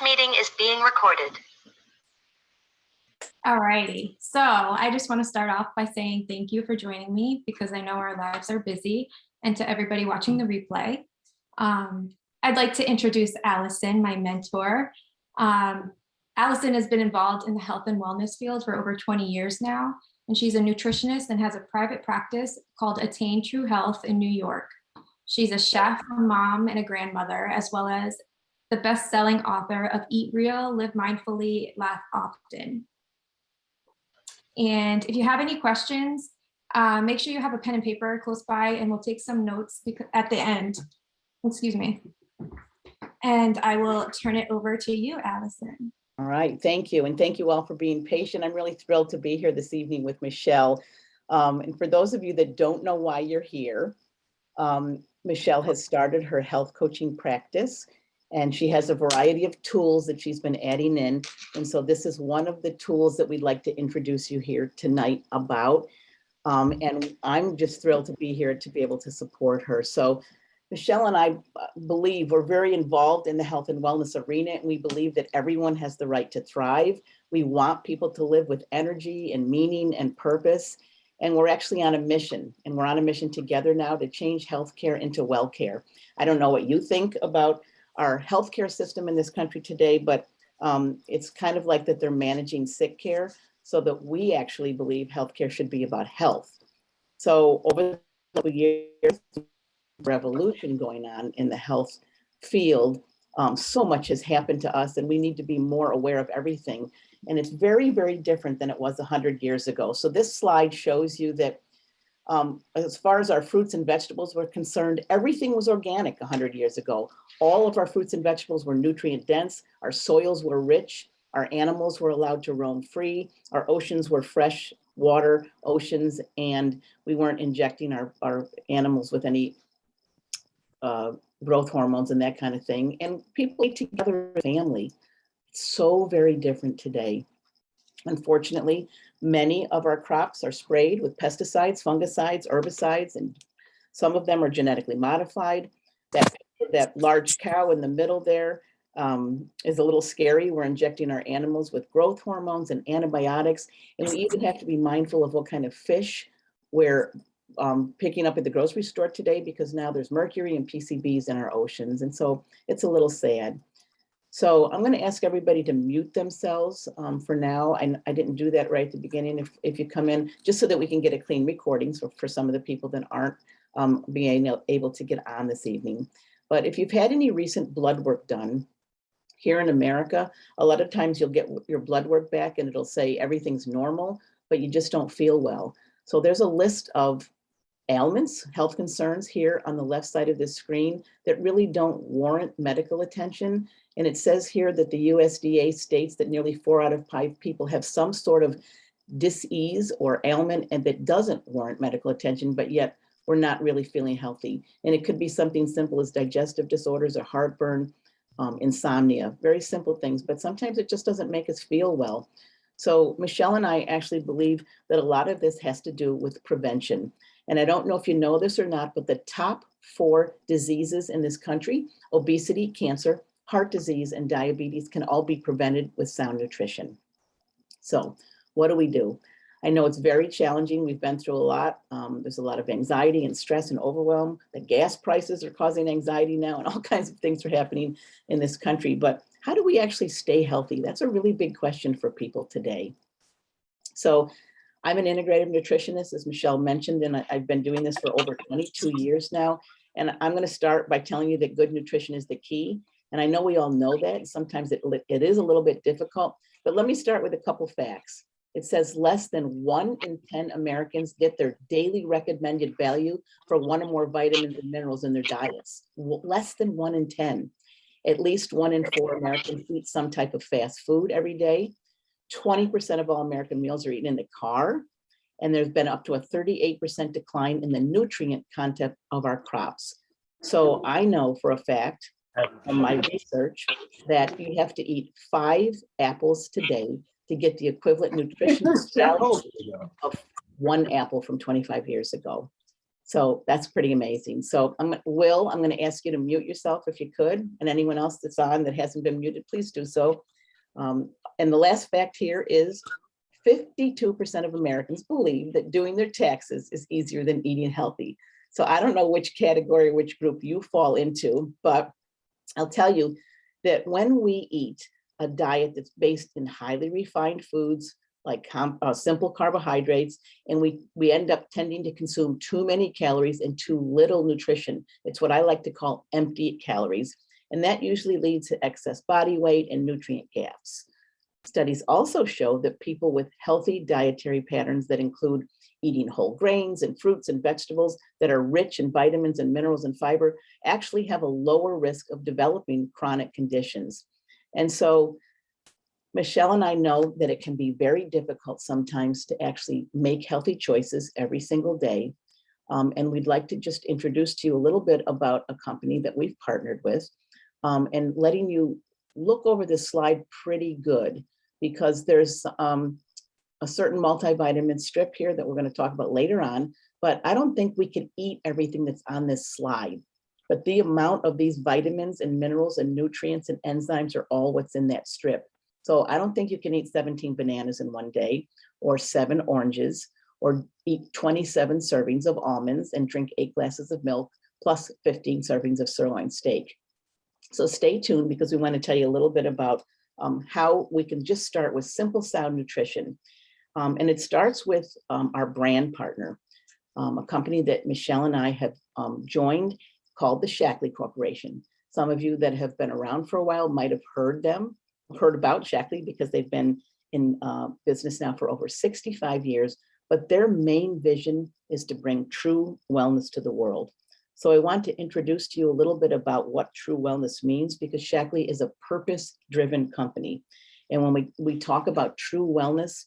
meeting is being recorded. All righty. So I just want to start off by saying thank you for joining me because I know our lives are busy, and to everybody watching the replay. I'd like to introduce Allison, my mentor. Allison has been involved in the health and wellness field for over 20 years now, and she's a nutritionist and has a private practice called Attain True Health in New York. She's a chef, a mom, and a grandmother, as well as the best-selling author of Eat Real, Live Mindfully, Laugh Often. And if you have any questions, make sure you have a pen and paper close by, and we'll take some notes at the end. Excuse me. And I will turn it over to you, Allison. All right, thank you. And thank you all for being patient. I'm really thrilled to be here this evening with Michelle. And for those of you that don't know why you're here, Michelle has started her health coaching practice, and she has a variety of tools that she's been adding in. And so this is one of the tools that we'd like to introduce you here tonight about. And I'm just thrilled to be here to be able to support her. So Michelle and I believe we're very involved in the health and wellness arena, and we believe that everyone has the right to thrive. We want people to live with energy and meaning and purpose. And we're actually on a mission, and we're on a mission together now to change healthcare into well care. I don't know what you think about our healthcare system in this country today, but it's kind of like that they're managing sick care, so that we actually believe healthcare should be about health. So over the years, revolution going on in the health field. So much has happened to us, and we need to be more aware of everything. And it's very, very different than it was 100 years ago. So this slide shows you that as far as our fruits and vegetables were concerned, everything was organic 100 years ago. All of our fruits and vegetables were nutrient dense. Our soils were rich. Our animals were allowed to roam free. Our oceans were fresh water oceans, and we weren't injecting our animals with any growth hormones and that kind of thing. And people ate together as a family. It's so very different today. Unfortunately, many of our crops are sprayed with pesticides, fungicides, herbicides, and some of them are genetically modified. That large cow in the middle there is a little scary. We're injecting our animals with growth hormones and antibiotics, and we even have to be mindful of what kind of fish we're picking up at the grocery store today, because now there's mercury and PCBs in our oceans. And so it's a little sad. So I'm going to ask everybody to mute themselves for now. I didn't do that right at the beginning. If you come in, just so that we can get a clean recording. So for some of the people that aren't being able to get on this evening. But if you've had any recent blood work done here in America, a lot of times you'll get your blood work back and it'll say everything's normal, but you just don't feel well. So there's a list of ailments, health concerns here on the left side of this screen that really don't warrant medical attention. And it says here that the USDA states that nearly 4 out of 5 people have some sort of dis-ease or ailment and that doesn't warrant medical attention, but yet we're not really feeling healthy. And it could be something simple as digestive disorders or heartburn, insomnia, very simple things, but sometimes it just doesn't make us feel well. So Michelle and I actually believe that a lot of this has to do with prevention. And I don't know if you know this or not, but the top 4 diseases in this country, obesity, cancer, heart disease, and diabetes, can all be prevented with sound nutrition. So what do? I know it's very challenging. We've been through a lot. There's a lot of anxiety and stress and overwhelm. The gas prices are causing anxiety now, and all kinds of things are happening in this country. But how do we actually stay healthy? That's a really big question for people today. So I'm an integrative nutritionist, as Michelle mentioned, and I've been doing this for over 22 years now. And I'm going to start by telling you that good nutrition is the key. And I know we all know that. Sometimes it is a little bit difficult, but let me start with a couple facts. It says less than 1 in 10 Americans get their daily recommended value for 1 or more vitamins and minerals in their diets. Less than 1 in 10. At least 1 in 4 Americans eat some type of fast food every day. 20% of all American meals are eaten in the car. And there's been up to a 38% decline in the nutrient content of our crops. So I know for a fact from my research that you have to eat 5 apples today to get the equivalent nutritional value of 1 apple from 25 years ago. So that's pretty amazing. So Will, I'm going to ask you to mute yourself if you could, and anyone else that's on that hasn't been muted, please do so. And the last fact here is 52% of Americans believe that doing their taxes is easier than eating healthy. So I don't know which category, which group you fall into, but I'll tell you that when we eat a diet that's based in highly refined foods, like simple carbohydrates, and we end up tending to consume too many calories and too little nutrition. It's what I like to call empty calories. And that usually leads to excess body weight and nutrient gaps. Studies also show that people with healthy dietary patterns that include eating whole grains and fruits and vegetables that are rich in vitamins and minerals and fiber actually have a lower risk of developing chronic conditions. And so Michelle and I know that it can be very difficult sometimes to actually make healthy choices every single day. And we'd like to just introduce to you a little bit about a company that we've partnered with, and letting you look over this slide pretty good, because there's a certain multivitamin strip here that we're going to talk about later on, but I don't think we can eat everything that's on this slide. But the amount of these vitamins and minerals and nutrients and enzymes are all what's in that strip. So I don't think you can eat 17 bananas in one day, or 7 oranges, or eat 27 servings of almonds and drink 8 glasses of milk, plus 15 servings of sirloin steak. So stay tuned, because we want to tell you a little bit about how we can just start with simple, sound nutrition. And it starts with our brand partner, a company that Michelle and I have joined, called the Shaklee Corporation. Some of you that have been around for a while might have heard about Shaklee, because they've been in business now for over 65 years, but their main vision is to bring true wellness to the world. So I want to introduce to you a little bit about what true wellness means, because Shaklee is a purpose-driven company. And when we talk about true wellness,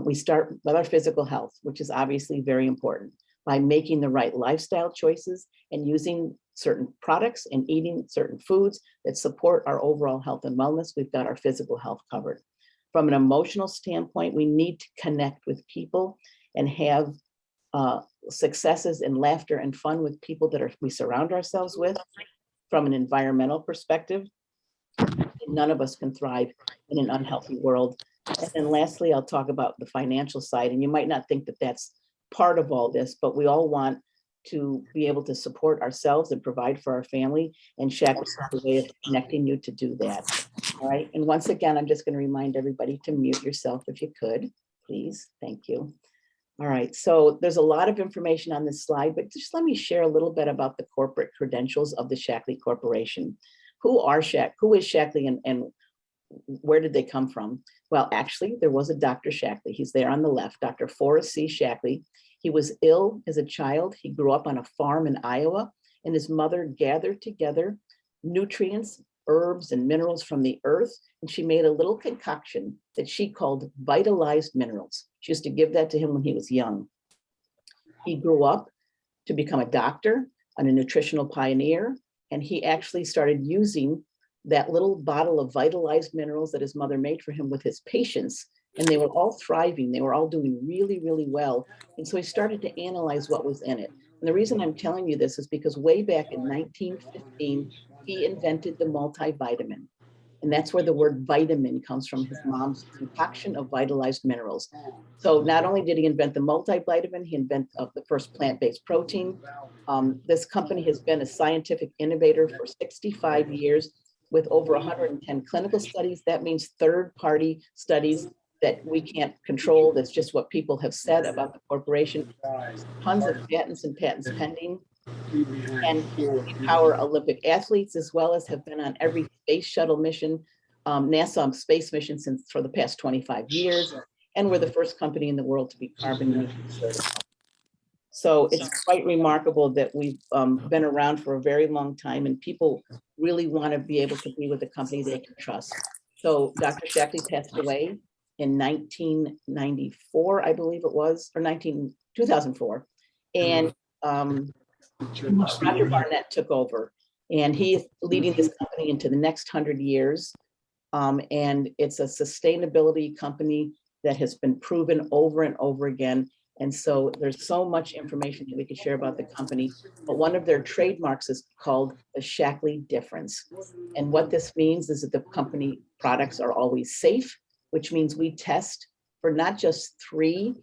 we start with our physical health, which is obviously very important, by making the right lifestyle choices and using certain products and eating certain foods that support our overall health and wellness. We've got our physical health covered. From an emotional standpoint, we need to connect with people and have successes and laughter and fun with people that we surround ourselves with. From an environmental perspective, none of us can thrive in an unhealthy world. And then lastly, I'll talk about the financial side. And you might not think that that's part of all this, but we all want to be able to support ourselves and provide for our family. And Shaklee is a way of connecting you to do that. All right. And once again, I'm just going to remind everybody to mute yourself if you could, please. Thank you. All right. So there's a lot of information on this slide, but just let me share a little bit about the corporate credentials of the Shaklee Corporation. Who is Shaklee, and where did they come from? Well, actually, there was a Dr. Shaklee. He's there on the left, Dr. Forrest C. Shaklee. He was ill as a child. He grew up on a farm in Iowa, and his mother gathered together nutrients, herbs, and minerals from the earth, and she made a little concoction that she called vitalized minerals. She used to give that to him when he was young. He grew up to become a doctor and a nutritional pioneer, and he actually started using that little bottle of vitalized minerals that his mother made for him with his patients, and they were all thriving. They were all doing really, really well. And so he started to analyze what was in it. And the reason I'm telling you this is because way back in 1915, he invented the multivitamin. And that's where the word vitamin comes from, his mom's concoction of vitalized minerals. So not only did he invent the multivitamin, he invented the first plant-based protein. This company has been a scientific innovator for 65 years with over 110 clinical studies. That means third-party studies that we can't control. That's just what people have said about the corporation. Tons of patents and patents pending. And we power Olympic athletes, as well as have been on every space shuttle mission, NASA space mission for the past 25 years. And we're the first company in the world to be carbon neutral certified. So it's quite remarkable that we've been around for a very long time, and people really want to be able to be with a company they can trust. So Dr. Shaklee passed away in 1994, I believe it was, or 2004. And Roger Barnett took over, and he's leading this company into the next 100 years. And it's a sustainability company that has been proven over and over again. And so there's so much information that we could share about the company, but one of their trademarks is called the Shaklee difference. And what this means is that the company products are always safe, which means we test for not just 3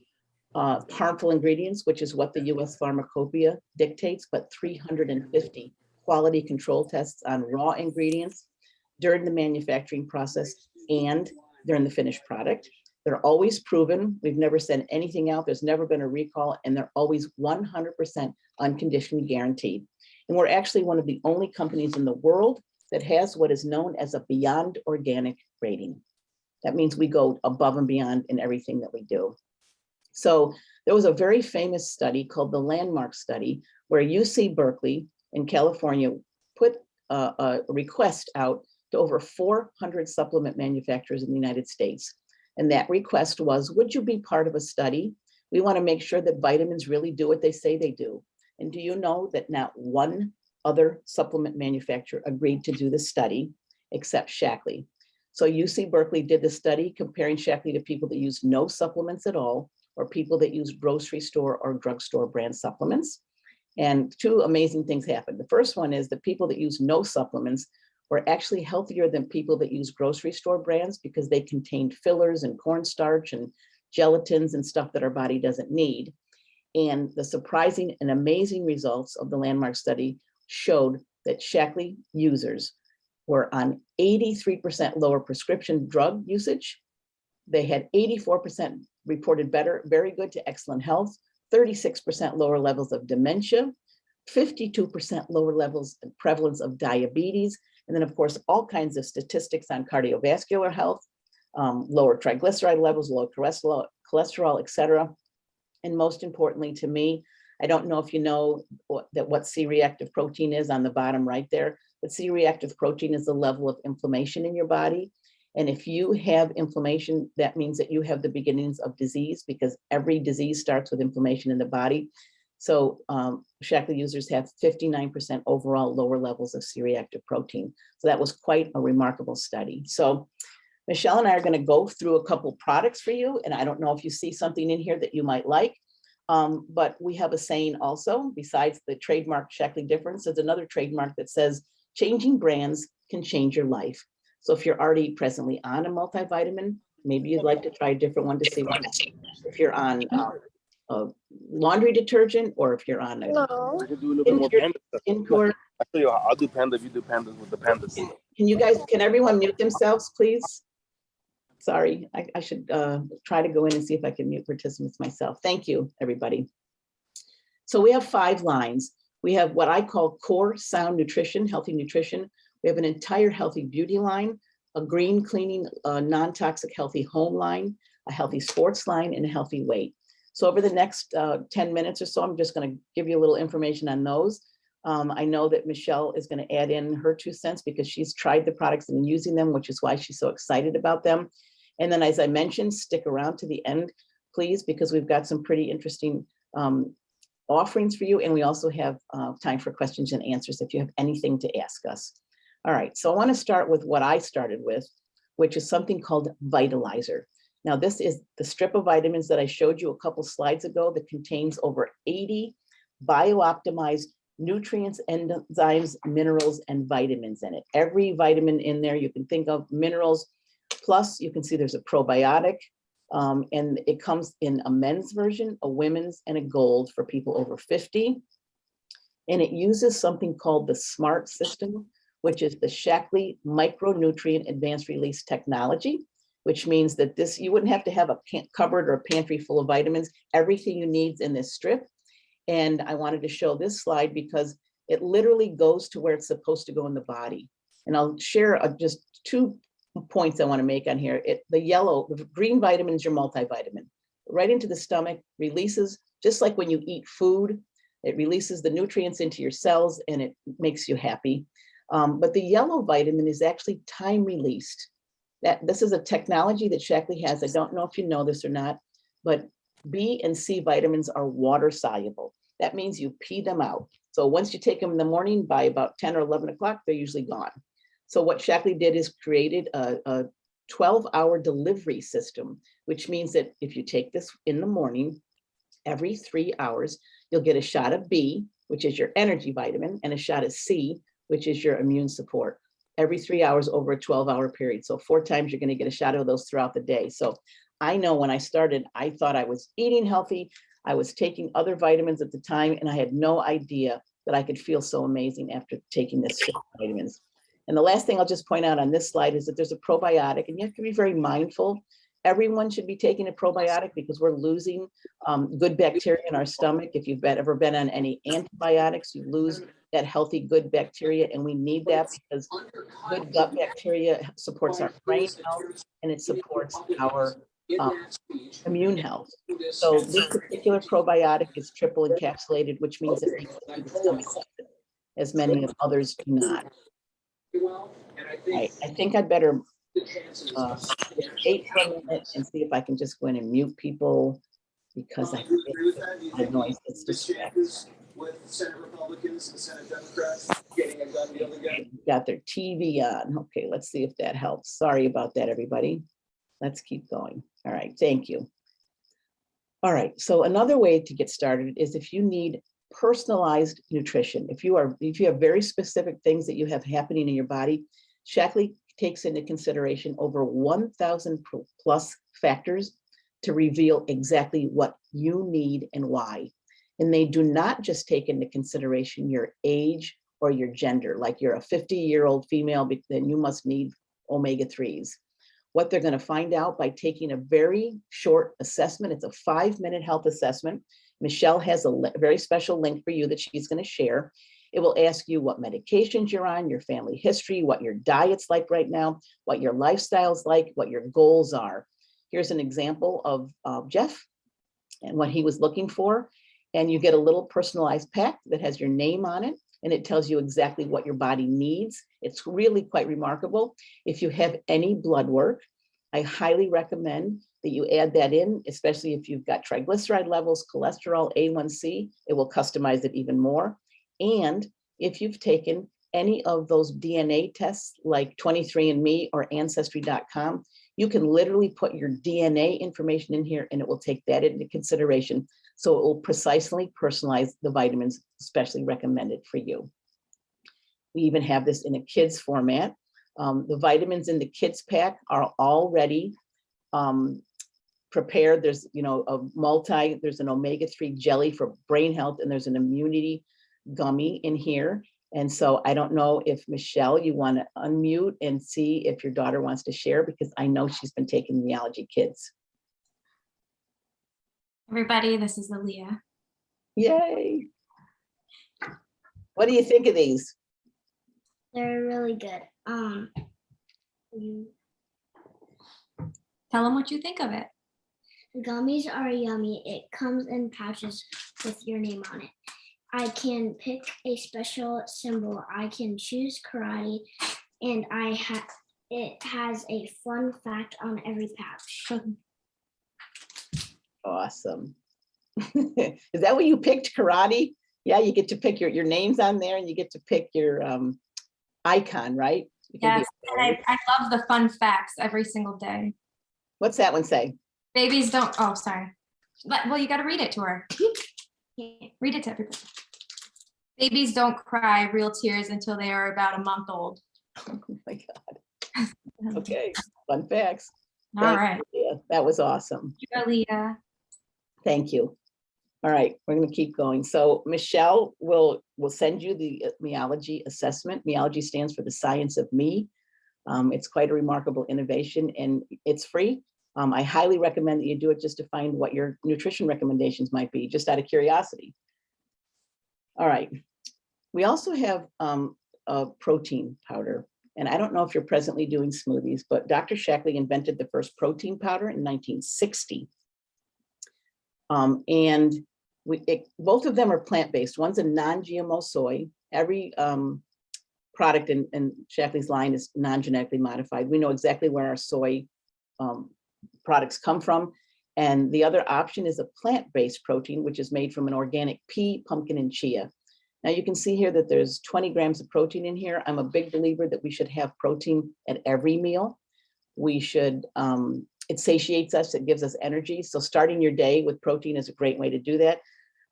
harmful ingredients, which is what the US Pharmacopoeia dictates, but 350 quality control tests on raw ingredients during the manufacturing process and during the finished product. They're always proven. We've never sent anything out. There's never been a recall, and they're always 100% unconditionally guaranteed. And we're actually one of the only companies in the world that has what is known as a Beyond Organic rating. That means we go above and beyond in everything that we do. So there was a very famous study called the Landmark Study, where UC Berkeley in California put a request out to over 400 supplement manufacturers in the United States. And that request was, would you be part of a study? We want to make sure that vitamins really do what they say they do. And do you know that not one other supplement manufacturer agreed to do the study except Shaklee? So UC Berkeley did the study comparing Shaklee to people that use no supplements at all, or people that use grocery store or drugstore brand supplements. And 2 amazing things happened. The first one is the people that use no supplements were actually healthier than people that use grocery store brands, because they contained fillers and cornstarch and gelatins and stuff that our body doesn't need. And the surprising and amazing results of the Landmark Study showed that Shaklee users were on 83% lower prescription drug usage. They had 84% reported better, very good to excellent health, 36% lower levels of dementia, 52% lower levels and prevalence of diabetes, and then of course, all kinds of statistics on cardiovascular health, lower triglyceride levels, low cholesterol, et cetera. And most importantly to me, I don't know if you know what C-reactive protein is on the bottom right there, but C-reactive protein is the level of inflammation in your body. And if you have inflammation, that means that you have the beginnings of disease, because every disease starts with inflammation in the body. So Shaklee users have 59% overall lower levels of C-reactive protein. So that was quite a remarkable study. So Michelle and I are going to go through a couple products for you. And I don't know if you see something in here that you might like, but we have a saying also, besides the trademark Shaklee difference, there's another trademark that says, changing brands can change your life. So if you're already presently on a multivitamin, maybe you'd like to try a different one to see what happens. If you're on a laundry detergent, or if you're on a We could do a little bit more panda stuff. Incor. I tell you, I'll do panda if you do pandas with the pandas. Can everyone mute themselves, please? Sorry, I should try to go in and see if I can mute participants myself. Thank you, everybody. So we have 5 lines. We have what I call core sound nutrition, healthy nutrition. We have an entire healthy beauty line, a green cleaning, non-toxic healthy home line, a healthy sports line, and a healthy weight. So over the next 10 minutes or so, I'm just going to give you a little information on those. I know that Michelle is going to add in her 2 cents because she's tried the products and using them, which is why she's so excited about them. And then, as I mentioned, stick around to the end, please, because we've got some pretty interesting offerings for you. And we also have time for questions and answers if you have anything to ask us. All right, so I want to start with what I started with, which is something called Vitalizer. Now, this is the strip of vitamins that I showed you a couple slides ago that contains over 80 bio-optimized nutrients, enzymes, minerals, and vitamins in it. Every vitamin in there you can think of, minerals, plus you can see there's a probiotic, and it comes in a men's version, a women's, and a gold for people over 50. And it uses something called the SMART system, which is the Shaklee Micronutrient Advanced Release Technology, which means that this, you wouldn't have to have a cupboard or a pantry full of vitamins. Everything you need is in this strip. And I wanted to show this slide because it literally goes to where it's supposed to go in the body. And I'll share just 2 points I want to make on here. The green vitamin is your multivitamin. Right into the stomach, releases, just like when you eat food, it releases the nutrients into your cells and it makes you happy. But the yellow vitamin is actually time released. This is a technology that Shaklee has. I don't know if you know this or not, but B and C vitamins are water soluble. That means you pee them out. So once you take them in the morning, by about 10 or 11 o'clock, they're usually gone. So what Shaklee did is created a 12-hour delivery system, which means that if you take this in the morning, Every 3 hours, you'll get a shot of B, which is your energy vitamin, and a shot of C, which is your immune support, every 3 hours over a 12-hour period. So 4 times you're going to get a shot of those throughout the day. So I know when I started, I thought I was eating healthy. I was taking other vitamins at the time, and I had no idea that I could feel so amazing after taking this vitamins. And the last thing I'll just point out on this slide is that there's a probiotic, and you have to be very mindful. Everyone should be taking a probiotic because we're losing good bacteria in our stomach. If you've ever been on any antibiotics, you lose that healthy, good bacteria, and we need that because good gut bacteria supports our brain health and it supports our immune health. So this particular probiotic is triple encapsulated, which means it makes it through the stomach acid, as many of others do not. I think I'd better wait for a minute and see if I can just go in and mute people because I the noise that's distracting. With Senate Republicans and Senate Democrats getting a gun deal together. Got their TV on. Okay, let's see if that helps. Sorry about that, everybody. Let's keep going. All right, thank you. All right, so another way to get started is if you need personalized nutrition. If you have very specific things that you have happening in your body, Shaklee takes into consideration over 1,000 plus factors to reveal exactly what you need and why. And they do not just take into consideration your age or your gender, like you're a 50-year-old female, then you must need omega-3s. What they're going to find out by taking a very short assessment, it's a 5-minute health assessment. Michelle has a very special link for you that she's going to share. It will ask you what medications you're on, your family history, what your diet's like right now, what your lifestyle's like, what your goals are. Here's an example of Jeff and what he was looking for. And you get a little personalized pack that has your name on it, and it tells you exactly what your body needs. It's really quite remarkable. If you have any blood work, I highly recommend that you add that in, especially if you've got triglyceride levels, cholesterol, A1C, it will customize it even more. And if you've taken any of those DNA tests like 23andMe or Ancestry.com, you can literally put your DNA information in here and it will take that into consideration. So it will precisely personalize the vitamins especially recommended for you. We even have this in a kids format. The vitamins in the kids pack are already prepared. There's, there's an omega-3 jelly for brain health, and there's an immunity gummy in here. And so I don't know if Michelle, you want to unmute and see if your daughter wants to share, because I know she's been taking Meology Kids. Everybody, this is Aaliyah. Yay. What do you think of these? They're really good. Tell them what you think of it. The gummies are yummy. It comes in pouches with your name on it. I can pick a special symbol. I can choose karate, and it has a fun fact on every pouch. Awesome. Is that what you picked, karate? Yeah, you get to pick your names on there, and you get to pick your icon, right? Yes, and I love the fun facts every single day. What's that one say? Babies don't, oh, sorry. Well, you got to read it to her. Read it to everybody. Babies don't cry real tears until they are about a month old. Oh my God. Okay, fun facts. All right. Yeah, that was awesome. Aaliyah. Thank you. All right, we're going to keep going. So Michelle will send you the Meology assessment. Meology stands for the science of me. It's quite a remarkable innovation, and it's free. I highly recommend that you do it just to find what your nutrition recommendations might be, just out of curiosity. All right. We also have a protein powder, and I don't know if you're presently doing smoothies, but Dr. Shaklee invented the first protein powder in 1960. And both of them are plant-based. One's a non-GMO soy. Every product in Shaklee's line is non-genetically modified. We know exactly where our soy products come from. And the other option is a plant-based protein, which is made from an organic pea, pumpkin, and chia. Now you can see here that there's 20 grams of protein in here. I'm a big believer that we should have protein at every meal. We should It satiates us, it gives us energy. So starting your day with protein is a great way to do that.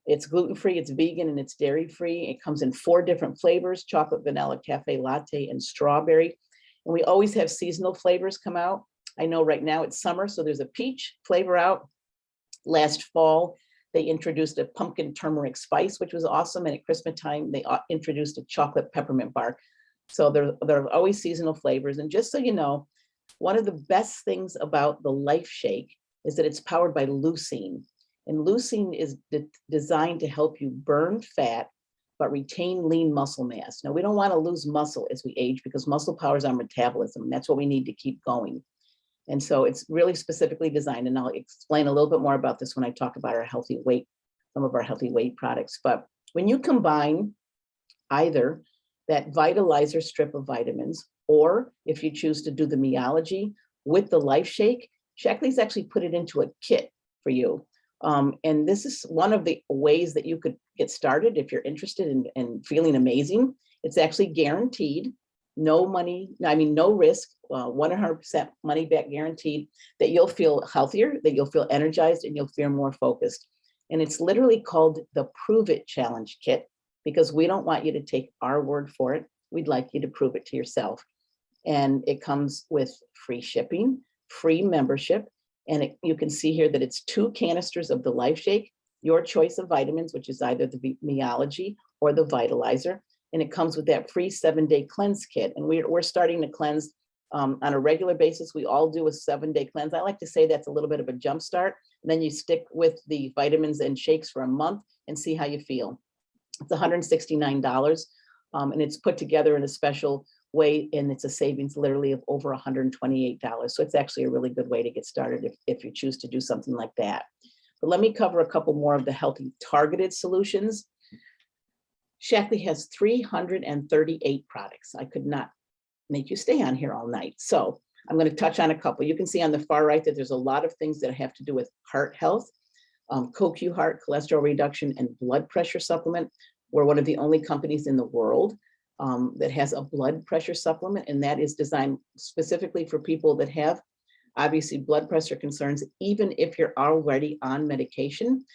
It's gluten-free, it's vegan, and it's dairy-free. It comes in 4 different flavors: chocolate, vanilla, cafe latte, and strawberry. And we always have seasonal flavors come out. I know right now it's summer, so there's a peach flavor out. Last fall, they introduced a pumpkin turmeric spice, which was awesome. And at Christmas time, they introduced a chocolate peppermint bar. So there are always seasonal flavors. And just so you know, one of the best things about the Life Shake is that it's powered by leucine. And leucine is designed to help you burn fat, but retain lean muscle mass. Now, we don't want to lose muscle as we age because muscle powers our metabolism. And that's what we need to keep going. And so it's really specifically designed, and I'll explain a little bit more about this when I talk about our healthy weight, some of our healthy weight products. But when you combine either that vitalizer strip of vitamins, or if you choose to do the Meology with the Life Shake, Shaklee's actually put it into a kit for you. And this is one of the ways that you could get started if you're interested in feeling amazing. It's actually guaranteed, no money, no risk, 100% money back guaranteed, that you'll feel healthier, that you'll feel energized, and you'll feel more focused. And it's literally called the Prove It Challenge Kit, because we don't want you to take our word for it. We'd like you to prove it to yourself. And it comes with free shipping, free membership. And you can see here that it's 2 canisters of the Life Shake, your choice of vitamins, which is either the Meology or the Vitalizer. And it comes with that free 7-day cleanse kit. And we're starting to cleanse on a regular basis. We all do a 7-day cleanse. I like to say that's a little bit of a jump start. And then you stick with the vitamins and shakes for a month and see how you feel. It's $169. And it's put together in a special way, and it's a savings literally of over $128. So it's actually a really good way to get started if you choose to do something like that. But let me cover a couple more of the healthy targeted solutions. Shaklee has 338 products. I could not make you stay on here all night. So I'm going to touch on a couple. You can see on the far right that there's a lot of things that have to do with heart health, CoQ Heart, cholesterol reduction, and blood pressure supplement. We're one of the only companies in the world that has a blood pressure supplement, and that is designed specifically for people that have obviously blood pressure concerns, even if you're already on medication.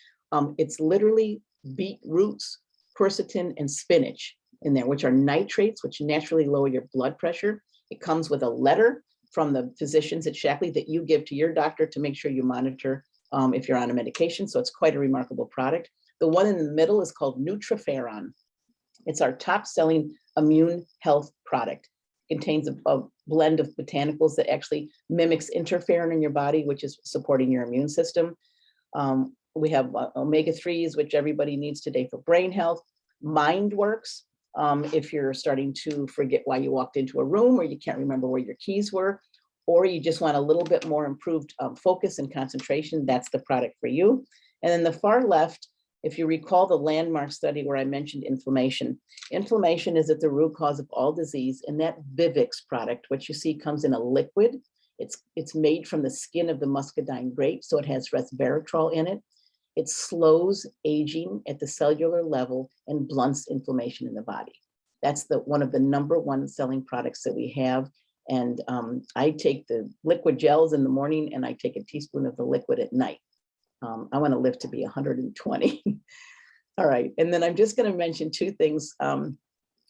It's literally beet roots, quercetin, and spinach in there, which are nitrates, which naturally lower your blood pressure. It comes with a letter from the physicians at Shaklee that you give to your doctor to make sure you monitor if you're on a medication. So it's quite a remarkable product. The one in the middle is called Nutriferon. It's our top selling immune health product. It contains a blend of botanicals that actually mimics interferon in your body, which is supporting your immune system. We have omega-3s, which everybody needs today for brain health. MindWorks, if you're starting to forget why you walked into a room, or you can't remember where your keys were, or you just want a little bit more improved focus and concentration, that's the product for you. And then the far left, if you recall the landmark study where I mentioned inflammation. Inflammation is at the root cause of all disease, and that Vivix product, which you see comes in a liquid. It's made from the skin of the muscadine grape, so it has resveratrol in it. It slows aging at the cellular level and blunts inflammation in the body. That's one of the #1 selling products that we have. And I take the liquid gels in the morning, and I take a teaspoon of the liquid at night. I want to live to be 120. All right. And then I'm just going to mention 2 things. And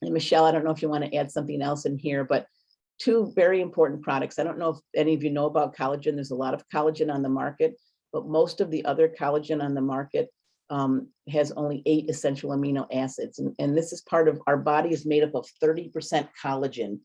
Michelle, I don't know if you want to add something else in here, but 2 very important products. I don't know if any of you know about collagen. There's a lot of collagen on the market, but most of the other collagen on the market has only 8 essential amino acids. And this is part of our body is made up of 30% collagen.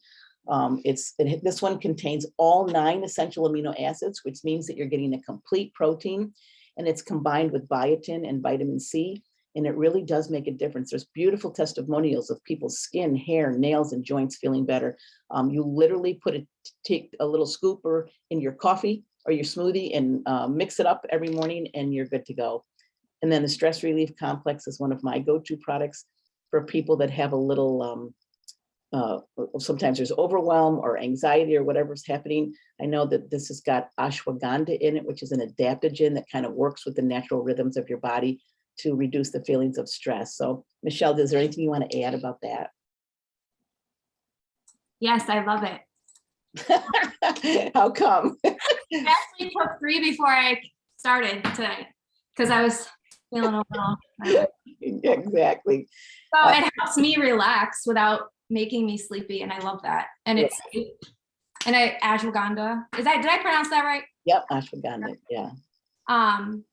This one contains all 9 essential amino acids, which means that you're getting a complete protein, and it's combined with biotin and vitamin C, and it really does make a difference. There's beautiful testimonials of people's skin, hair, nails, and joints feeling better. You literally take a little scooper in your coffee or your smoothie and mix it up every morning, and you're good to go. And then the Stress Relief Complex is one of my go-to products for people that have a little sometimes there's overwhelm or anxiety or whatever's happening. I know that this has got ashwagandha in it, which is an adaptogen that kind of works with the natural rhythms of your body to reduce the feelings of stress. So Michelle, is there anything you want to add about that? Yes, I love it. How come? I actually took 3 before I started tonight because I was feeling a little. Exactly. So it helps me relax without making me sleepy, and I love that. And it's ashwagandha. Did I pronounce that right? Yep, ashwagandha. Yeah. And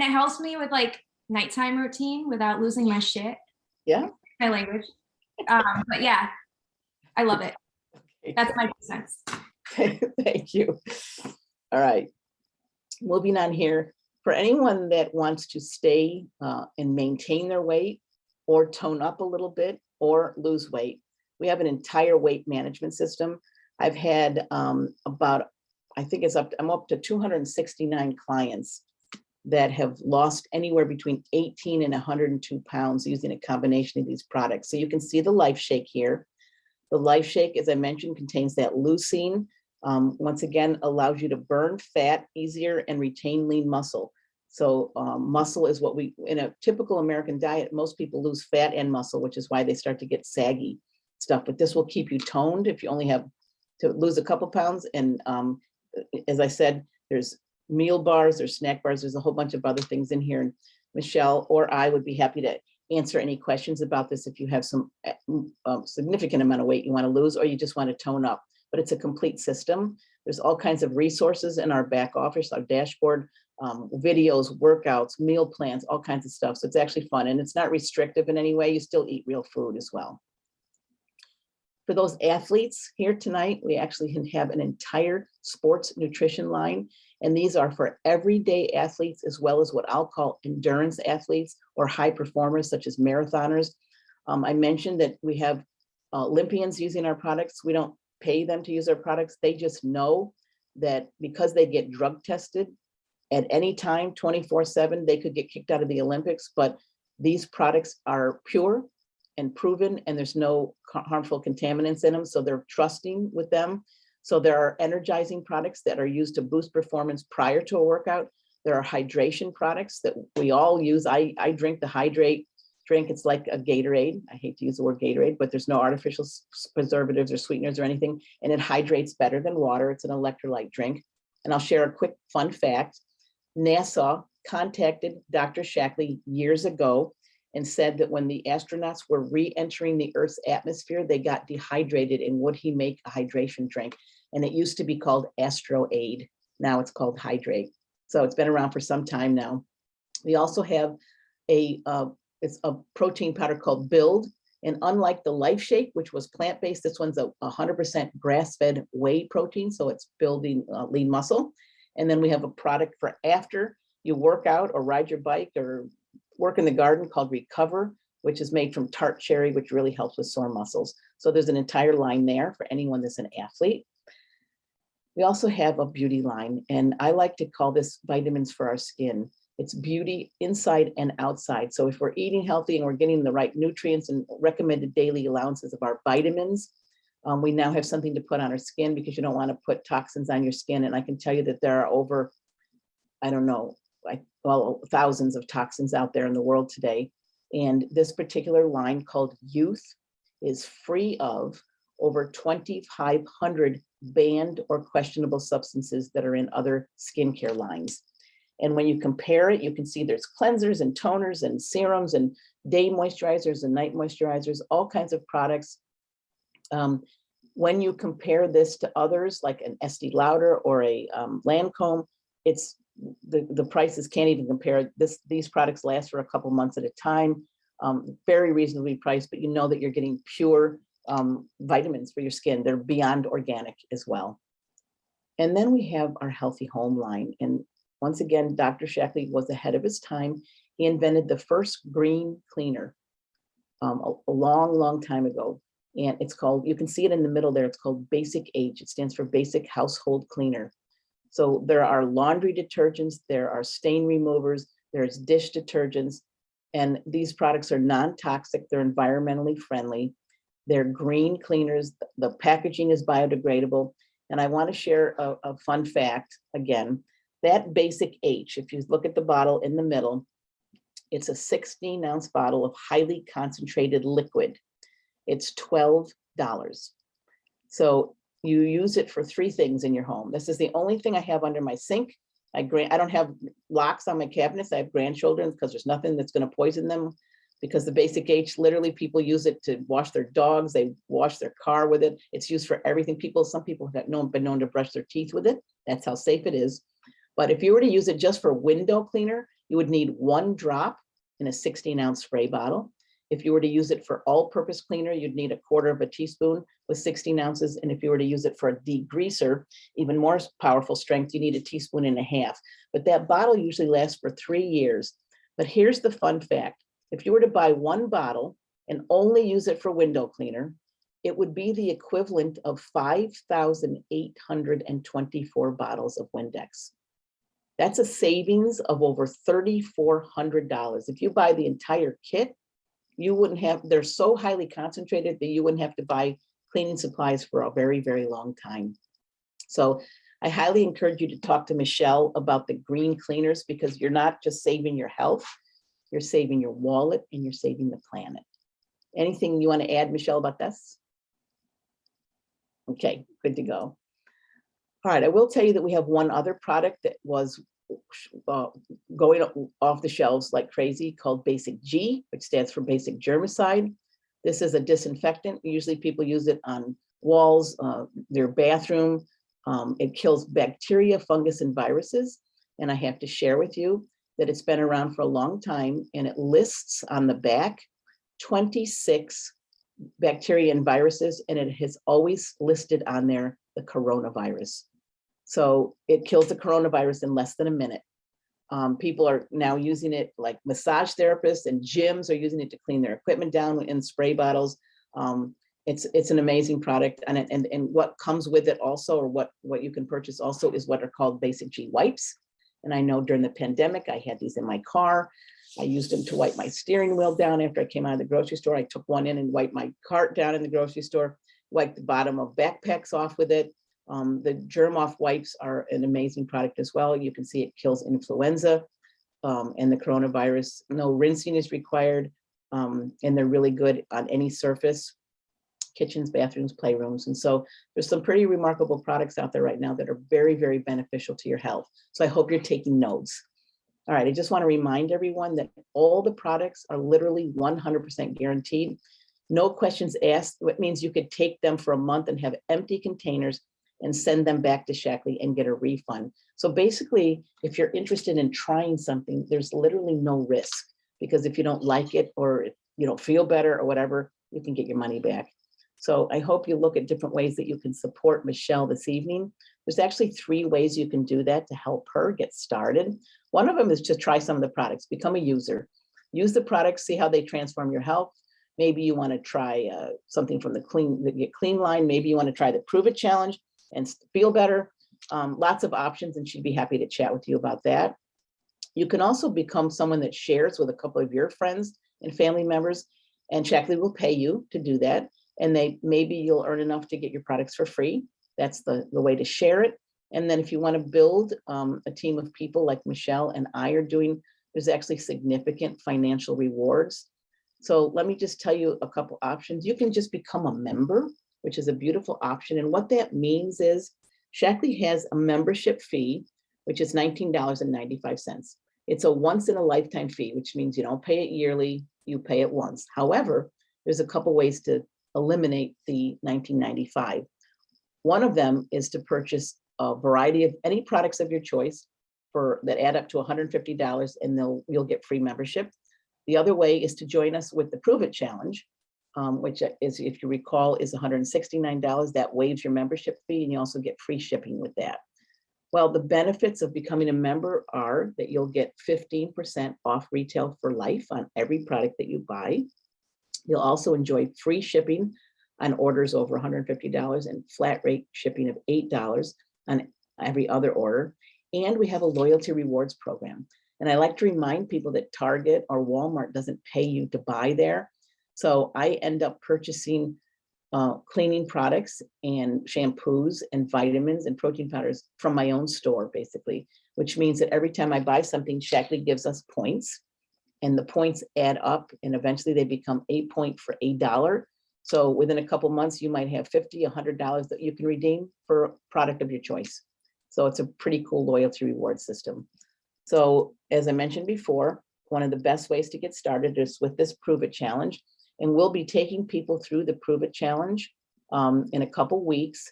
it helps me with like nighttime routine without losing my shit. Yeah. My language. But yeah, I love it. That's my 2 cents. Thank you. All right. Moving on here. For anyone that wants to stay and maintain their weight or tone up a little bit or lose weight, we have an entire weight management system. I've had about, I think it's I'm up to 269 clients that have lost anywhere between 18 and 102 pounds using a combination of these products. So you can see the Life Shake here. The Life Shake, as I mentioned, contains that leucine. Once again, allows you to burn fat easier and retain lean muscle. So muscle is what we, in a typical American diet, most people lose fat and muscle, which is why they start to get saggy stuff. But this will keep you toned if you only have to lose a couple pounds. And as I said, there's meal bars, there's snack bars, there's a whole bunch of other things in here. And Michelle or I would be happy to answer any questions about this if you have some significant amount of weight you want to lose or you just want to tone up. But it's a complete system. There's all kinds of resources in our back office, our dashboard, videos, workouts, meal plans, all kinds of stuff. So it's actually fun and it's not restrictive in any way. You still eat real food as well. For those athletes here tonight, we actually have an entire sports nutrition line. And these are for everyday athletes, as well as what I'll call endurance athletes or high performers, such as marathoners. I mentioned that we have Olympians using our products. We don't pay them to use our products. They just know that because they get drug tested at any time, 24/7, they could get kicked out of the Olympics. But these products are pure and proven, and there's no harmful contaminants in them. So they're trusting with them. So there are energizing products that are used to boost performance prior to a workout. There are hydration products that we all use. I drink the Hydrate drink. It's like a Gatorade. I hate to use the word Gatorade, but there's no artificial preservatives or sweeteners or anything. And it hydrates better than water. It's an electrolyte drink. And I'll share a quick fun fact. NASA contacted Dr. Shackley years ago and said that when the astronauts were re-entering the Earth's atmosphere, they got dehydrated, and would he make a hydration drink? And it used to be called Astro Aid. Now it's called Hydrate. So it's been around for some time now. We also have it's a protein powder called Build. And unlike the Life Shake, which was plant-based, this one's a 100% grass-fed whey protein. So it's building lean muscle. And then we have a product for after you work out or ride your bike or work in the garden called Recover, which is made from tart cherry, which really helps with sore muscles. So there's an entire line there for anyone that's an athlete. We also have a beauty line, and I like to call this vitamins for our skin. It's beauty inside and outside. So if we're eating healthy and we're getting the right nutrients and recommended daily allowances of our vitamins, we now have something to put on our skin because you don't want to put toxins on your skin. And I can tell you that there are over, I don't know, thousands of toxins out there in the world today. And this particular line called Youth is free of over 2,500 banned or questionable substances that are in other skincare lines. And when you compare it, you can see there's cleansers and toners and serums and day moisturizers and night moisturizers, all kinds of products. When you compare this to others like an Estee Lauder or a Lancome, it's the prices can't even compare. These products last for a couple months at a time, very reasonably priced, but you know that you're getting pure vitamins for your skin. They're beyond organic as well. And then we have our Healthy Home line. And once again, Dr. Shackley was ahead of his time. He invented the first green cleaner a long time ago. And it's called, you can see it in the middle there, it's called Basic H. It stands for Basic Household Cleaner. So there are laundry detergents, there are stain removers, there's dish detergents, and these products are non-toxic, they're environmentally friendly, they're green cleaners, the packaging is biodegradable. And I want to share a fun fact again. That Basic H, if you look at the bottle in the middle, it's a 16-ounce bottle of highly concentrated liquid. It's $12. So you use it for 3 things in your home. This is the only thing I have under my sink. I don't have locks on my cabinets. I have grandchildren because there's nothing that's going to poison them, because the Basic H, literally people use it to wash their dogs. They wash their car with it. It's used for everything. Some people have been known to brush their teeth with it. That's how safe it is. But if you were to use it just for window cleaner, you would need 1 drop in a 16-ounce spray bottle. If you were to use it for all-purpose cleaner, you'd need 1/4 teaspoon with 16 ounces. And if you were to use it for a degreaser, even more powerful strength, you need 1.5 teaspoons. But that bottle usually lasts for 3 years. But here's the fun fact. If you were to buy 1 bottle and only use it for window cleaner, it would be the equivalent of 5,824 bottles of Windex. That's a savings of over $3,400. If you buy the entire kit, you wouldn't have, they're so highly concentrated that you wouldn't have to buy cleaning supplies for a very, very long time. So I highly encourage you to talk to Michelle about the green cleaners, because you're not just saving your health, you're saving your wallet and you're saving the planet. Anything you want to add, Michelle, about this? Okay, good to go. All right, I will tell you that we have one other product that was going off the shelves like crazy, called Basic G, which stands for Basic Germicide. This is a disinfectant. Usually people use it on walls, their bathroom. It kills bacteria, fungus, and viruses. And I have to share with you that it's been around for a long time, and it lists on the back 26 bacteria and viruses, and it has always listed on there the coronavirus. So it kills the coronavirus in less than a minute. People are now using it, like massage therapists and gyms are using it to clean their equipment down in spray bottles. It's an amazing product, and what comes with it also, or what you can purchase also, is what are called Basic G wipes. And I know during the pandemic, I had these in my car. I used them to wipe my steering wheel down after I came out of the grocery store. I took one in and wiped my cart down in the grocery store, wiped the bottom of backpacks off with it. The Germ Off wipes are an amazing product as well. You can see it kills influenza and the coronavirus. No rinsing is required, and they're really good on any surface, kitchens, bathrooms, playrooms. And so there's some pretty remarkable products out there right now that are very, very beneficial to your health. So I hope you're taking notes. All right, I just want to remind everyone that all the products are literally 100% guaranteed. No questions asked, which means you could take them for a month and have empty containers and send them back to Shaklee and get a refund. So basically, if you're interested in trying something, there's literally no risk, because if you don't like it or you don't feel better or whatever, you can get your money back. So I hope you look at different ways that you can support Michelle this evening. There's actually 3 ways you can do that to help her get started. One of them is to try some of the products, become a user. Use the products, see how they transform your health. Maybe you want to try something from the Get Clean line. Maybe you want to try the Prove It Challenge and feel better. Lots of options, and she'd be happy to chat with you about that. You can also become someone that shares with a couple of your friends and family members, and Shaklee will pay you to do that. And maybe you'll earn enough to get your products for free. That's the way to share it. And then if you want to build a team of people like Michelle and I are doing, there's actually significant financial rewards. So let me just tell you a couple options. You can just become a member, which is a beautiful option. And what that means is Shaklee has a membership fee, which is $19.95. It's a once in a lifetime fee, which means you don't pay it yearly, you pay it once. However, there's a couple ways to eliminate the $19.95. One of them is to purchase a variety of any products of your choice that add up to $150, and you'll get free membership. The other way is to join us with the Prove It Challenge, which is, if you recall, is $169. That waives your membership fee, and you also get free shipping with that. Well, the benefits of becoming a member are that you'll get 15% off retail for life on every product that you buy. You'll also enjoy free shipping on orders over $150 and flat rate shipping of $8 on every other order. And we have a loyalty rewards program. And I like to remind people that Target or Walmart doesn't pay you to buy there. So I end up purchasing cleaning products and shampoos and vitamins and protein powders from my own store, basically, which means that every time I buy something, Shaklee gives us points, and the points add up, and eventually they become a point for $1. So within a couple months, you might have $50, $100 that you can redeem for a product of your choice. So it's a pretty cool loyalty reward system. So as I mentioned before, one of the best ways to get started is with this Prove It Challenge. And we'll be taking people through the Prove It Challenge in a couple weeks.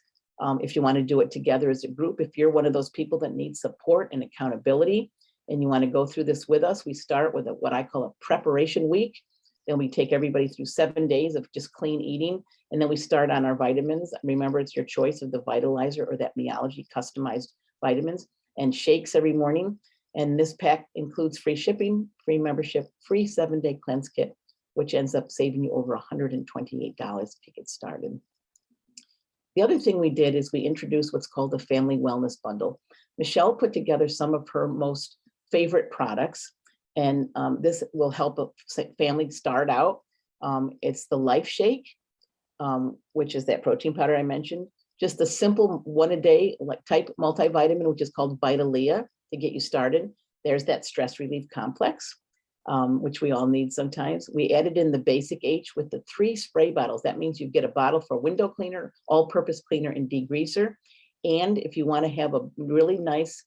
If you want to do it together as a group, if you're one of those people that needs support and accountability, and you want to go through this with us, we start with what I call a preparation week. Then we take everybody through 7 days of just clean eating. And then we start on our vitamins. Remember, it's your choice of the Vitalizer or that Meology customized vitamins and shakes every morning. And this pack includes free shipping, free membership, free 7-day cleanse kit, which ends up saving you over $128 if you get started. The other thing we did is we introduced what's called the Family Wellness Bundle. Michelle put together some of her most favorite products, and this will help a family start out. It's the Life Shake, which is that protein powder I mentioned. Just a simple 1-a-day type multivitamin, which is called Vitalia, to get you started. There's that stress relief complex, which we all need sometimes. We added in the Basic H with the 3 spray bottles. That means you get a bottle for window cleaner, all-purpose cleaner, and degreaser. And if you want to have a really nice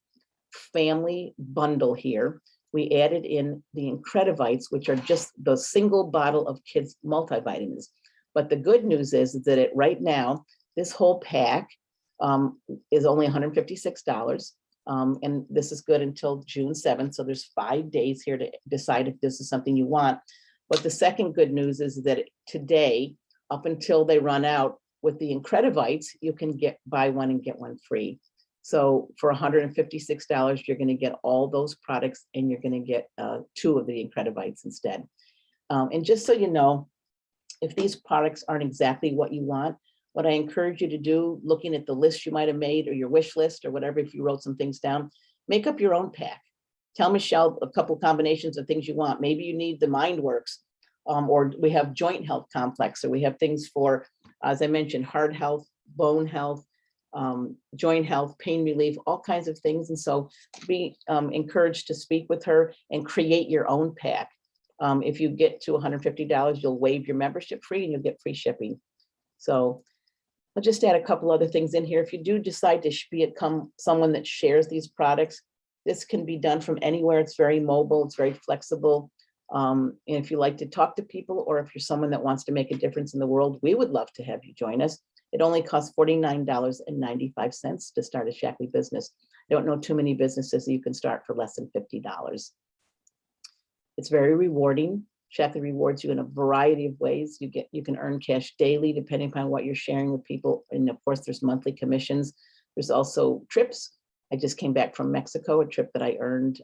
family bundle here, we added in the Incredivites, which are just the single bottle of kids multivitamins. But the good news is that right now, this whole pack is only $156. And this is good until June 7th. So there's 5 days here to decide if this is something you want. But the second good news is that today, up until they run out with the Incredivites, you can buy one and get one free. So for $156, you're going to get all those products, and you're going to get 2 of the Incredivites instead. And just so you know, if these products aren't exactly what you want, what I encourage you to do, looking at the list you might have made or your wish list or whatever, if you wrote some things down, make up your own pack. Tell Michelle a couple combinations of things you want. Maybe you need the MindWorks, or we have joint health complex, or we have things for, as I mentioned, heart health, bone health, joint health, pain relief, all kinds of things. And so be encouraged to speak with her and create your own pack. If you get to $150, you'll waive your membership fee and you'll get free shipping. So I'll just add a couple other things in here. If you do decide to become someone that shares these products, this can be done from anywhere. It's very mobile, it's very flexible. And if you like to talk to people, or if you're someone that wants to make a difference in the world, we would love to have you join us. It only costs $49.95 to start a Shaklee business. I don't know too many businesses that you can start for less than $50. It's very rewarding. Shaklee rewards you in a variety of ways. You can earn cash daily depending upon what you're sharing with people. And of course, there's monthly commissions. There's also trips. I just came back from Mexico, a trip that I earned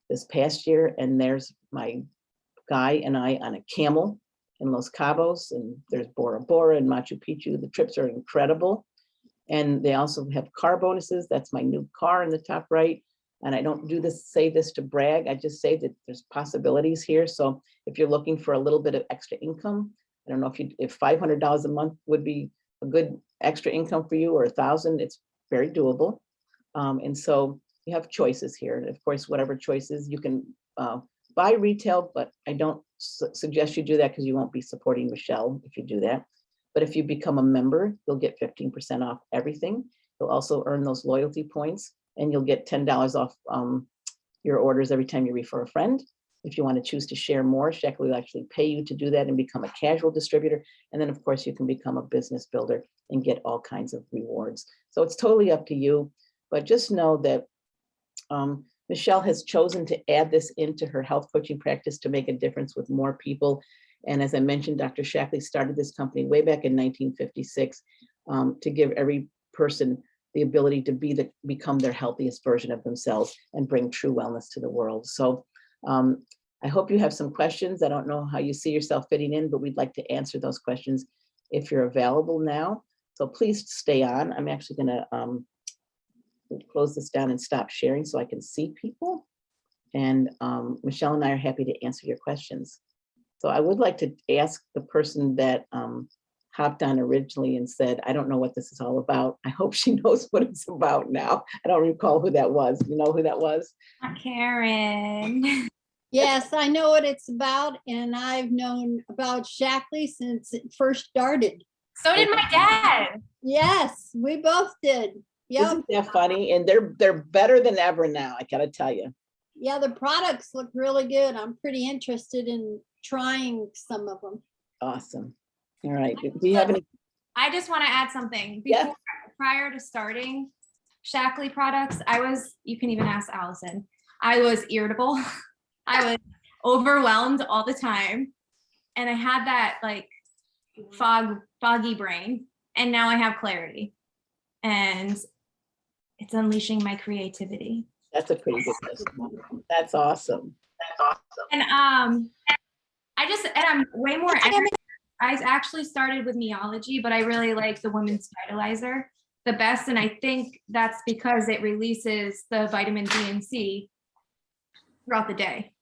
this past year. And there's my guy and I on a camel in Los Cabos, and there's Bora Bora and Machu Picchu. The trips are incredible. And they also have car bonuses. That's my new car in the top right. And I don't say this to brag. I just say that there's possibilities here. So if you're looking for a little bit of extra income, I don't know if $500 a month would be a good extra income for you, or $1,000, it's very doable. And so you have choices here. And of course, whatever choices you can buy retail, but I don't suggest you do that because you won't be supporting Michelle if you do that. But if you become a member, you'll get 15% off everything. You'll also earn those loyalty points, and you'll get $10 off your orders every time you refer a friend. If you want to choose to share more, Shaklee will actually pay you to do that and become a casual distributor. And then of course you can become a business builder and get all kinds of rewards. So it's totally up to you, but just know that Michelle has chosen to add this into her health coaching practice to make a difference with more people. And as I mentioned, Dr. Shaklee started this company way back in 1956 to give every person the ability to become their healthiest version of themselves and bring true wellness to the world. So I hope you have some questions. I don't know how you see yourself fitting in, but we'd like to answer those questions if you're available now. So please stay on. I'm actually gonna close this down and stop sharing so I can see people. And Michelle and I are happy to answer your questions. So I would like to ask the person that hopped on originally and said, I don't know what this is all about. I hope she knows what it's about now. I don't recall who that was. You know who that was? Karen. Yes, I know what it's about, and I've known about Shackley since it first started. So did my dad. Yes, we both did. Yep. Isn't that funny? And they're better than ever now, I gotta tell you. Yeah, the products look really good. I'm pretty interested in trying some of them. Awesome. All right. Do you have any? I just want to add something. Yeah. Prior to starting Shackley products, you can even ask Allison, I was irritable. I was overwhelmed all the time. And I had that like foggy brain. And now I have clarity. And it's unleashing my creativity. That's a pretty good testimony. That's awesome. And I'm way more. I actually started with Meology, but I really like the Women's Vitalizer the best, and I think that's because it releases the vitamin D and C throughout the day.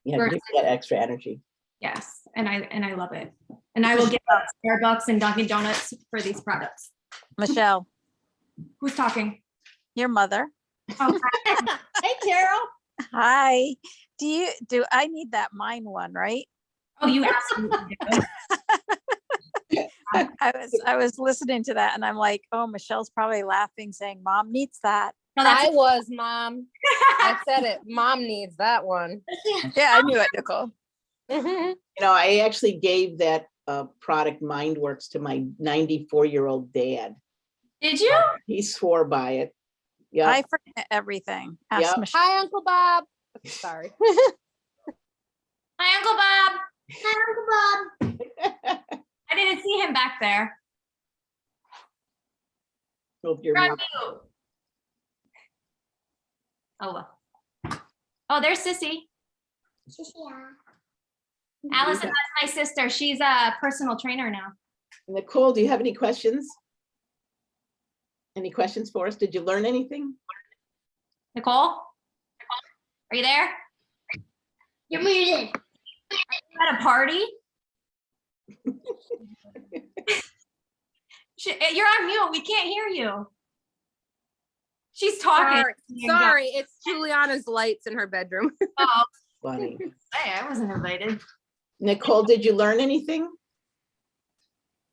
Yeah, give you that extra energy. Yes, and I love it. And I will give up Starbucks and Dunkin' Donuts for these products. Michelle, Who's talking? your mother. Oh, Hey, Carol. Hi. I need that mine one, right? oh, you absolutely do. I was listening to that and I'm like, oh, Michelle's probably laughing, saying, Mom needs that. No, that's I was, Mom. I said it. Mom needs that one. Yeah, I knew it, Nicole. Mhm. I actually gave that product MindWorks to my 94-year-old dad. Did you? He swore by it. Yeah. I forget everything. Ask Yep. Michelle. Hi, Uncle Bob. Sorry. Hi, Uncle Bob. Hi, Uncle Bob. I didn't see him back there. Hope your You're on mom- mute. Oh, well. Oh, there's Sissy. Allison, that's my sister. She's a personal trainer now. Nicole, do you have any questions? Any questions for us? Did you learn anything? Nicole? Are you there? You're muted. At a party? You're on mute. We can't hear you. She's talking. Sorry, it's Juliana's lights in her bedroom. Oh, Funny. hey, I wasn't invited. Nicole, did you learn anything?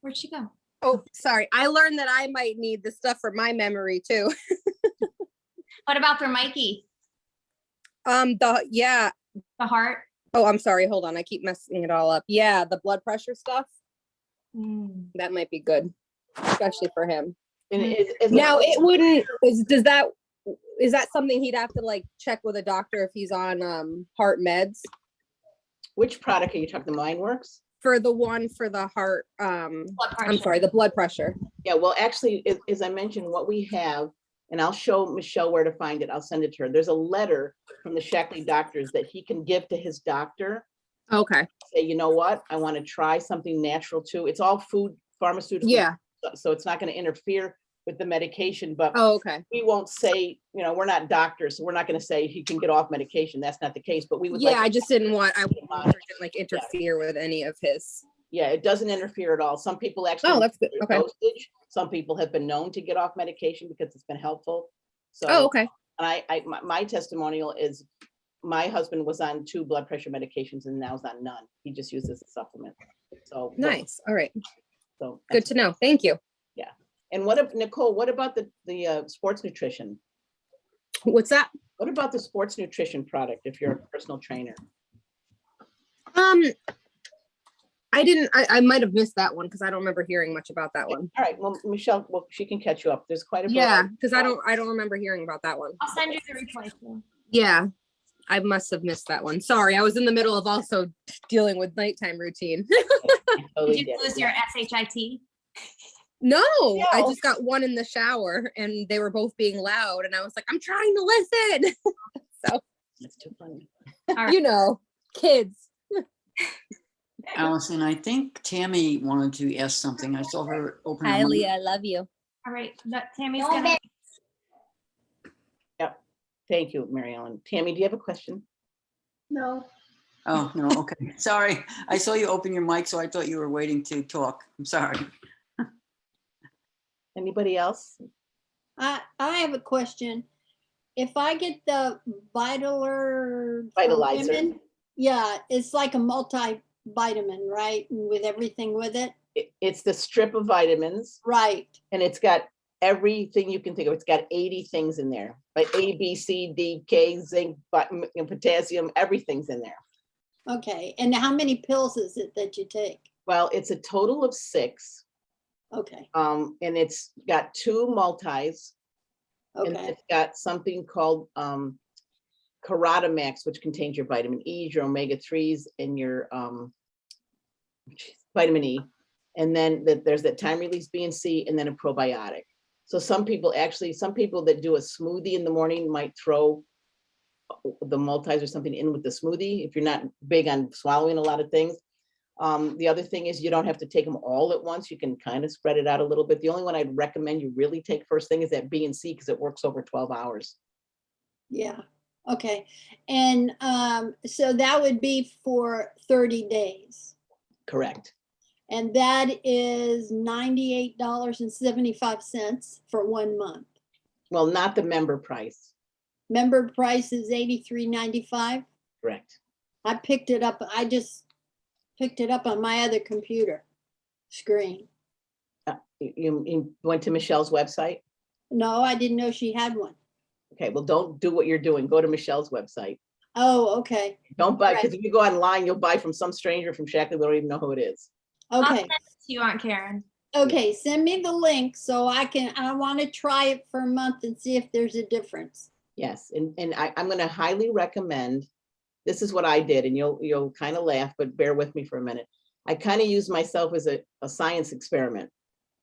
Where'd she go? Oh, sorry. I learned that I might need the stuff for my memory too. What about for Mikey? Yeah. The heart? Oh, I'm sorry. Hold on. I keep messing it all up. Yeah, the blood pressure stuff. Mm. That might be good, especially for him. And Now it wouldn't. Is that something he'd have to like check with a doctor if he's on heart meds? Which product are you talking? The MindWorks? For the one for the heart, Blood pressure. I'm sorry, the blood pressure. Yeah, well, actually, as I mentioned, what we have, and I'll show Michelle where to find it. I'll send it to her. There's a letter from the Shackley doctors that he can give to his doctor. Okay. Say, you know what? I want to try something natural too. It's all food, pharmaceutical. Yeah. So it's not going to interfere with the medication, but Oh, okay. we won't say, we're not doctors, so we're not going to say he can get off medication. That's not the case, but we would Yeah, like. I just didn't want, I wouldn't want it to like interfere with any of his. Yeah, it doesn't interfere at all. Some people actually. Oh, that's good. their Okay. dosage. Some people have been known to get off medication because it's been helpful. So. Oh, okay. And my testimonial is, my husband was on 2 blood pressure medications and now is on none. He just uses a supplement. So. Nice. All right. So. Good to know. Thank you. And Nicole, what about the sports nutrition? What's that? What about the sports nutrition product if you're a personal trainer? I might have missed that one because I don't remember hearing much about that one. All right, well, Michelle, she can catch you up. There's quite a. Yeah, variety. because I don't remember hearing about that one. I'll send you the replay too. Yeah, I must have missed that one. Sorry, I was in the middle of also dealing with nighttime routine. I totally Did you get it, lose yeah. your SHIT? No, I No. just got one in the shower and they were both being loud and I was like, I'm trying to listen. It's too funny. You know, kids. Allison, I think Tammy wanted to ask something. I saw her open. her Hi, mic. Leah, I love you. All right, Tammy's Go gonna. back. Thank you, Mary Ellen. Tammy, do you have a question? No. Oh, no, okay. Sorry. I saw you open your mic, so I thought you were waiting to talk. I'm sorry. Anybody else? I have a question. if I get the Vitaler. for Vitalizer. women, Yeah, it's like a multivitamin, right? And with everything with it, It's the strip of vitamins, right? and it's got everything you can think of. It's got 80 things in there, like A, B, C, D, K, zinc, potassium, everything's in there. Okay, and how many pills is it that you take? Well, it's a total of 6, Okay, and it's got 2 multis, and okay, it's got something called Carotamax, which contains your vitamin E, your omega-3s, and your vitamin E. And then there's that time-release B and C, and then a probiotic. So some people that do a smoothie in the morning might throw the multis or something in with the smoothie, if you're not big on swallowing a lot of things. The other thing is you don't have to take them all at once. You can kind of spread it out a little bit. The only one I'd recommend you really take first thing is that B and C, because it works over 12 hours. yeah, okay. And so that would be for 30 days. Correct. And that is $98.75 for 1 month. Well, not the member price. Member price is $83.95. Correct. I picked it up, I just picked it up on my other computer screen. You went to Michelle's website? No, I didn't know she had one. Okay, well, don't do what you're doing. Go to Michelle's website. Oh, okay, Don't buy, Right. because if you go online, you'll buy from some stranger from Shackley. We don't even know who it is. I'll okay, send it to you, Aunt Karen. okay, send me the link so I want to try it for a month and see if there's a difference. Yes, and I'm gonna highly recommend, this is what I did, and you'll kind of laugh, but bear with me for a minute. I kind of used myself as a science experiment.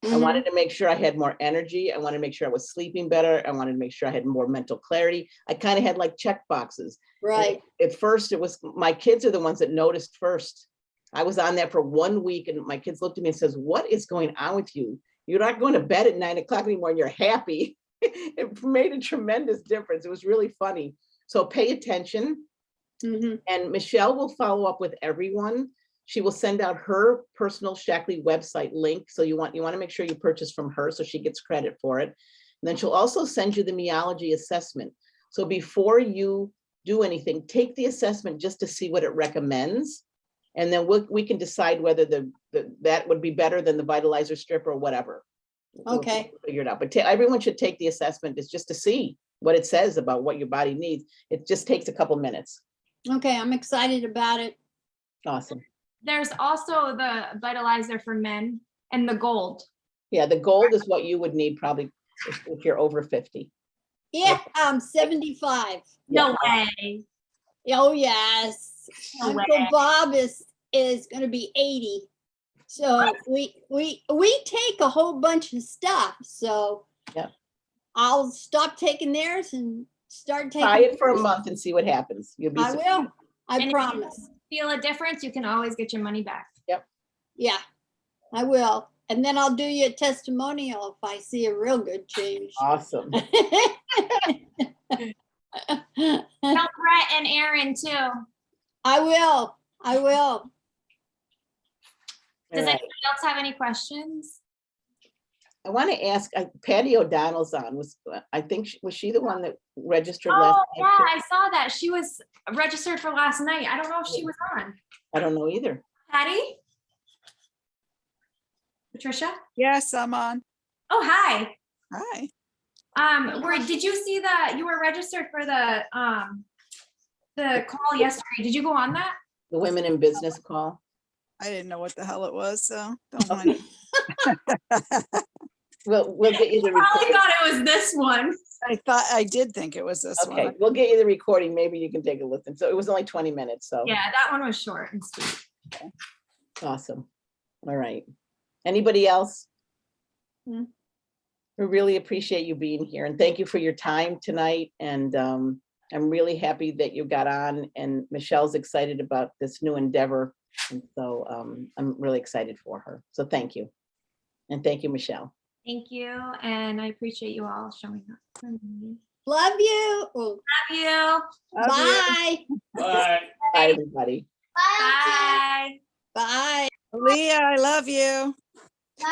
I Mhm. wanted to make sure I had more energy. I wanted to make sure I was sleeping better. I wanted to make sure I had more mental clarity. I kind of had like check boxes. And Right, At first, it was, my kids are the ones that noticed first. I was on there for 1 week and my kids looked at me and says, "What is going on with you? You're not going to bed at 9 o'clock anymore and you're happy." It made a tremendous difference. It was really funny. So pay attention. mhm, And Michelle will follow up with everyone. She will send out her personal Shackley website link. So you want to make sure you purchase from her so she gets credit for it. And then she'll also send you the meology assessment. So before you do anything, take the assessment just to see what it recommends. And then we can decide whether that would be better than the Vitalizer strip or whatever. We'll Okay. figure it out. But everyone should take the assessment. It's just to see what it says about what your body needs. It just takes a couple minutes. okay, I'm excited about it. Awesome. There's also the Vitalizer for men and the gold. Yeah, the gold is what you would need probably if you're over 50. Yeah, I'm 75. No way. Oh, yes. No Uncle way. Bob is gonna be 80. So we take a whole bunch of stuff, so. Yep. I'll stop taking theirs and start taking. Try it for a yours. month and see what happens. You'll be I will, I And if you promise. Feel a difference, you can always get your money back. Yeah, I will. And then I'll do you a testimonial if I see a real good change. awesome. Tell Brett and Aaron too. I will, I will. All Does right. anybody else have any questions? I want to ask, Patty O'Donnell's on, I think, was she the one that registered Oh, last yeah, night? I saw that. She was registered for last night. I don't know if she was on. I don't know either. Patty? Patricia? Yes, I'm on. Oh, hi. Hi. Did you see you were registered for the call yesterday? Did you go on that? The Women in Business call. I didn't know what the hell it was, so don't mind. We'll get you the Probably recording. thought it was this one. I did think it was this Okay, one. we'll get you the recording. Maybe you can take a listen. So it was only 20 minutes, so Yeah, that one was short and sweet. awesome. All right. Anybody else? Hmm. We really appreciate you being here and thank you for your time tonight. And I'm really happy that you got on and Michelle's excited about this new endeavor. And so I'm really excited for her. So thank you. And thank you, Michelle. Thank you, and I appreciate you all showing up for me. Love you. Oh, Love you. Love you. bye, Bye. Bye, everybody. Bye. bye. Leah, I love you.